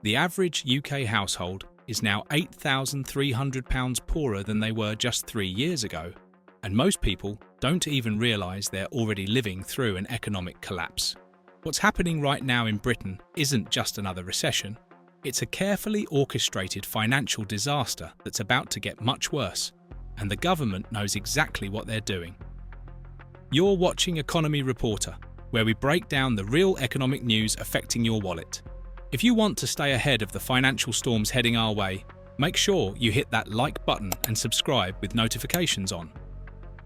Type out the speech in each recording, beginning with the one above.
The average UK household is now £8,300 poorer than they were just 3 years ago, and most people don't even realise they're already living through an economic collapse. What's happening right now in Britain isn't just another recession, it's a carefully orchestrated financial disaster that's about to get much worse, and the government knows exactly what they're doing. You're watching Economy Reporter, where we break down the real economic news affecting your wallet. If you want to stay ahead of the financial storms heading our way, make sure you hit that like button and subscribe with notifications on.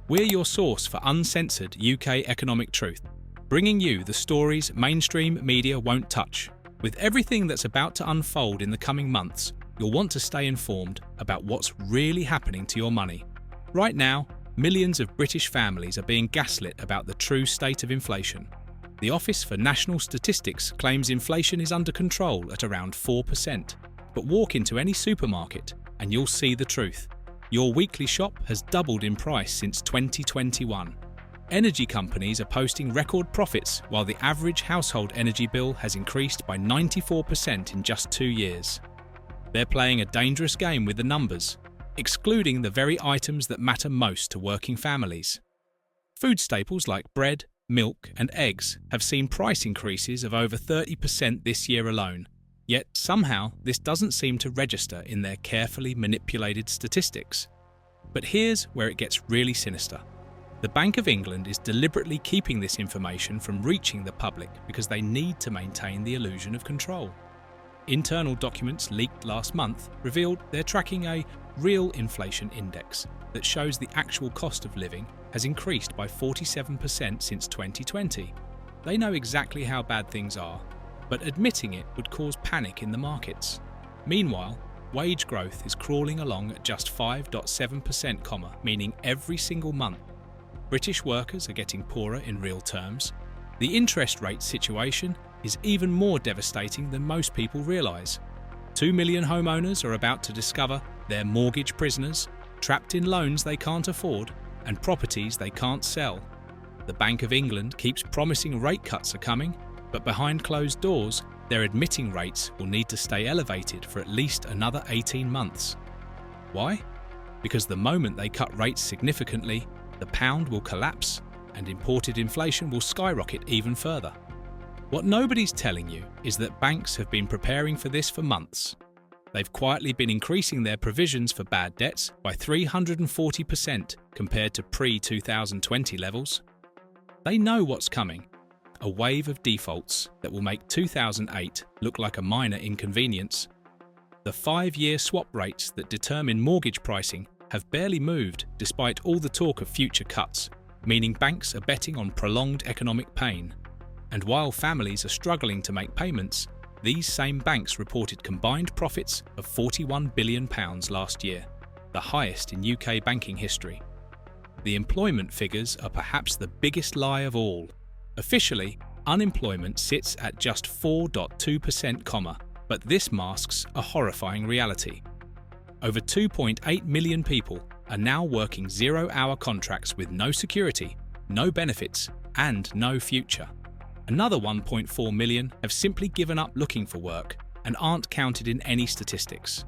We're your source for uncensored UK economic truth, bringing you the stories mainstream media won't touch. With everything that's about to unfold in the coming months, you'll want to stay informed about what's really happening to your money. Right now, millions of British families are being gaslit about the true state of inflation. The Office for National Statistics claims inflation is under control at around 4%. But walk into any supermarket and you'll see the truth. Your weekly shop has doubled in price since 2021. Energy companies are posting record profits while the average household energy bill has increased by 94% in just 2 years. They're playing a dangerous game with the numbers, excluding the very items that matter most to working families. Food staples like bread, milk and eggs have seen price increases of over 30% this year alone, yet somehow this doesn't seem to register in their carefully manipulated statistics. But here's where it gets really sinister. The Bank of England is deliberately keeping this information from reaching the public because they need to maintain the illusion of control. Internal documents leaked last month revealed they're tracking a real inflation index that shows the actual cost of living has increased by 47% since 2020. They know exactly how bad things are, but admitting it would cause panic in the markets. Meanwhile, wage growth is crawling along at just 5.7%, meaning every single month British workers are getting poorer in real terms. The interest rate situation is even more devastating than most people realise. 2 million homeowners are about to discover they're mortgage prisoners, trapped in loans they can't afford and properties they can't sell. The Bank of England keeps promising rate cuts are coming, but behind closed doors, they're admitting rates will need to stay elevated for at least another 18 months. Why? Because the moment they cut rates significantly, the pound will collapse and imported inflation will skyrocket even further. What nobody's telling you is that banks have been preparing for this for months. They've quietly been increasing their provisions for bad debts by 340% compared to pre-2020 levels. They know what's coming, a wave of defaults that will make 2008 look like a minor inconvenience. The 5-year swap rates that determine mortgage pricing have barely moved despite all the talk of future cuts, meaning banks are betting on prolonged economic pain. And while families are struggling to make payments, these same banks reported combined profits of £41 billion last year, the highest in UK banking history. The employment figures are perhaps the biggest lie of all. Officially, unemployment sits at just 4.2%, but this masks a horrifying reality. Over 2.8 million people are now working 0-hour contracts with no security, no benefits, and no future. Another 1.4 million have simply given up looking for work and aren't counted in any statistics.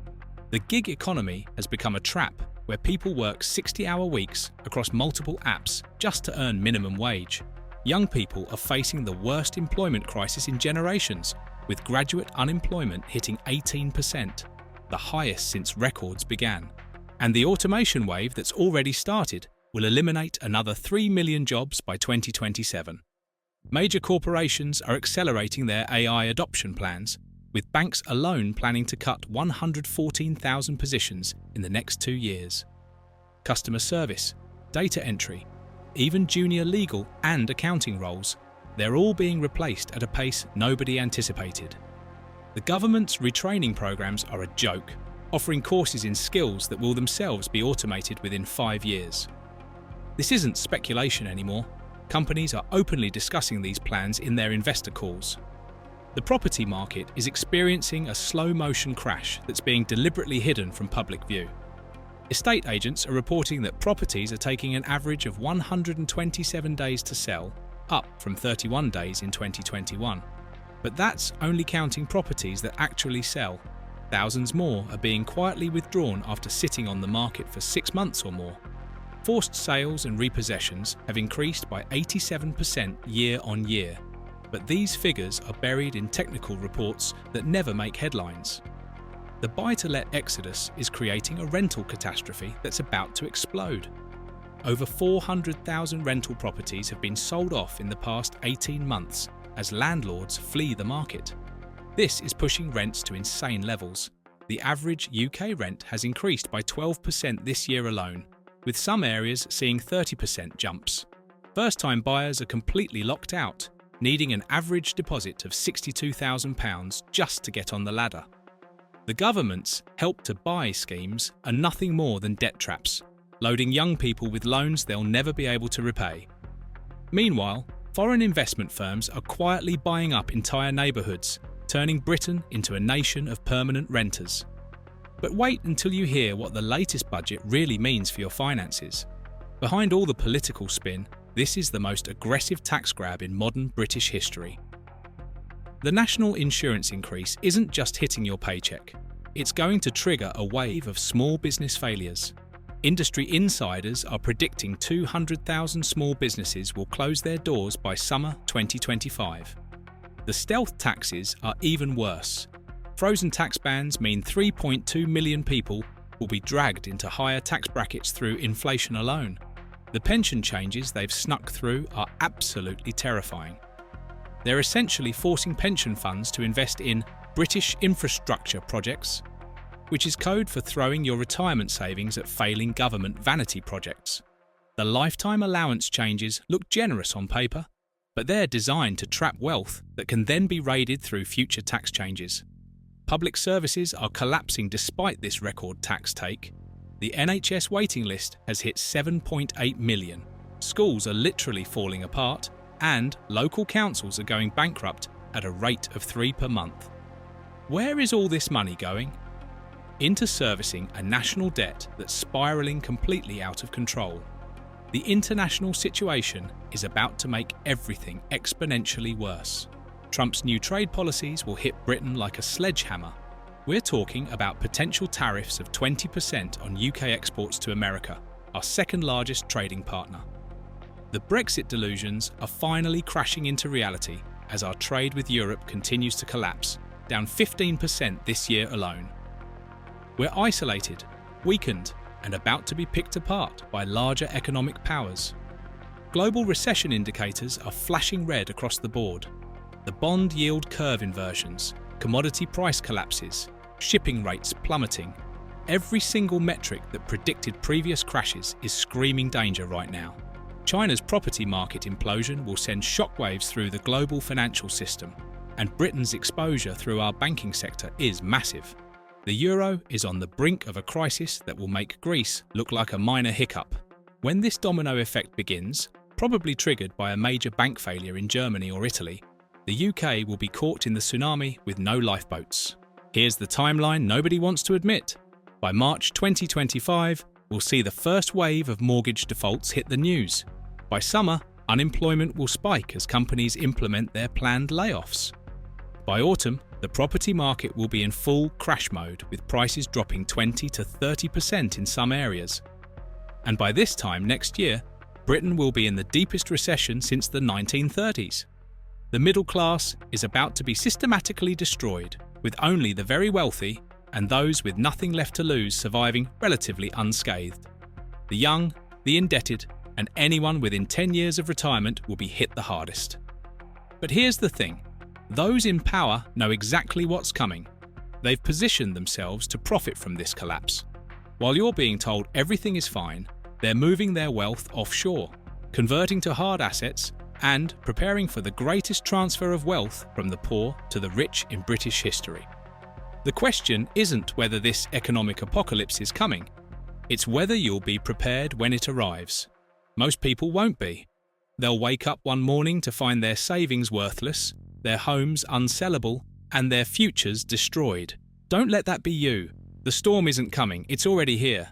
The gig economy has become a trap where people work 60-hour weeks across multiple apps just to earn minimum wage. Young people are facing the worst employment crisis in generations, with graduate unemployment hitting 18%, the highest since records began. And the automation wave that's already started will eliminate another 3 million jobs by 2027. Major corporations are accelerating their AI adoption plans, with banks alone planning to cut 114,000 positions in the next 2 years. Customer service, data entry, even junior legal and accounting roles, they're all being replaced at a pace nobody anticipated. The government's retraining programs are a joke, offering courses in skills that will themselves be automated within 5 years. This isn't speculation anymore. Companies are openly discussing these plans in their investor calls. The property market is experiencing a slow-motion crash that's being deliberately hidden from public view. Estate agents are reporting that properties are taking an average of 127 days to sell, up from 31 days in 2021. But that's only counting properties that actually sell. Thousands more are being quietly withdrawn after sitting on the market for 6 months or more. Forced sales and repossessions have increased by 87% year on year, but these figures are buried in technical reports that never make headlines. The buy-to-let exodus is creating a rental catastrophe that's about to explode. Over 400,000 rental properties have been sold off in the past 18 months as landlords flee the market. This is pushing rents to insane levels. The average UK rent has increased by 12% this year alone, with some areas seeing 30% jumps. First-time buyers are completely locked out, needing an average deposit of £62,000 just to get on the ladder. The government's Help to Buy schemes are nothing more than debt traps, loading young people with loans they'll never be able to repay. Meanwhile, foreign investment firms are quietly buying up entire neighbourhoods, turning Britain into a nation of permanent renters. But wait until you hear what the latest budget really means for your finances. Behind all the political spin, this is the most aggressive tax grab in modern British history. The national insurance increase isn't just hitting your paycheck. It's going to trigger a wave of small business failures. Industry insiders are predicting 200,000 small businesses will close their doors by summer 2025. The stealth taxes are even worse. Frozen tax bans mean 3.2 million people will be dragged into higher tax brackets through inflation alone. The pension changes they've snuck through are absolutely terrifying. They're essentially forcing pension funds to invest in British infrastructure projects, which is code for throwing your retirement savings at failing government vanity projects. The lifetime allowance changes look generous on paper, but they're designed to trap wealth that can then be raided through future tax changes. Public services are collapsing despite this record tax take. The NHS waiting list has hit 7.8 million. Schools are literally falling apart, and local councils are going bankrupt at a rate of 3 per month. Where is all this money going? Into servicing a national debt that's spiralling completely out of control. The international situation is about to make everything exponentially worse. Trump's new trade policies will hit Britain like a sledgehammer. We're talking about potential tariffs of 20% on UK exports to America, our second largest trading partner. The Brexit delusions are finally crashing into reality as our trade with Europe continues to collapse, down 15% this year alone. We're isolated, weakened, and about to be picked apart by larger economic powers. Global recession indicators are flashing red across the board. The bond yield curve inversions, commodity price collapses, shipping rates plummeting. Every single metric that predicted previous crashes is screaming danger right now. China's property market implosion will send shockwaves through the global financial system, and Britain's exposure through our banking sector is massive. The euro is on the brink of a crisis that will make Greece look like a minor hiccup. When this domino effect begins, probably triggered by a major bank failure in Germany or Italy, the UK will be caught in the tsunami with no lifeboats. Here's the timeline nobody wants to admit. By March 2025, we'll see the first wave of mortgage defaults hit the news. By summer, unemployment will spike as companies implement their planned layoffs. By autumn, the property market will be in full crash mode, with prices dropping 20 to 30% in some areas. And by this time next year, Britain will be in the deepest recession since the 1930s. The middle class is about to be systematically destroyed, with only the very wealthy and those with nothing left to lose surviving relatively unscathed. The young, the indebted, and anyone within 10 years of retirement will be hit the hardest. But here's the thing. Those in power know exactly what's coming. They've positioned themselves to profit from this collapse. While you're being told everything is fine, they're moving their wealth offshore, converting to hard assets, and preparing for the greatest transfer of wealth from the poor to the rich in British history. The question isn't whether this economic apocalypse is coming. It's whether you'll be prepared when it arrives. Most people won't be. They'll wake up one morning to find their savings worthless, their homes unsellable, and their futures destroyed. Don't let that be you. The storm isn't coming, it's already here.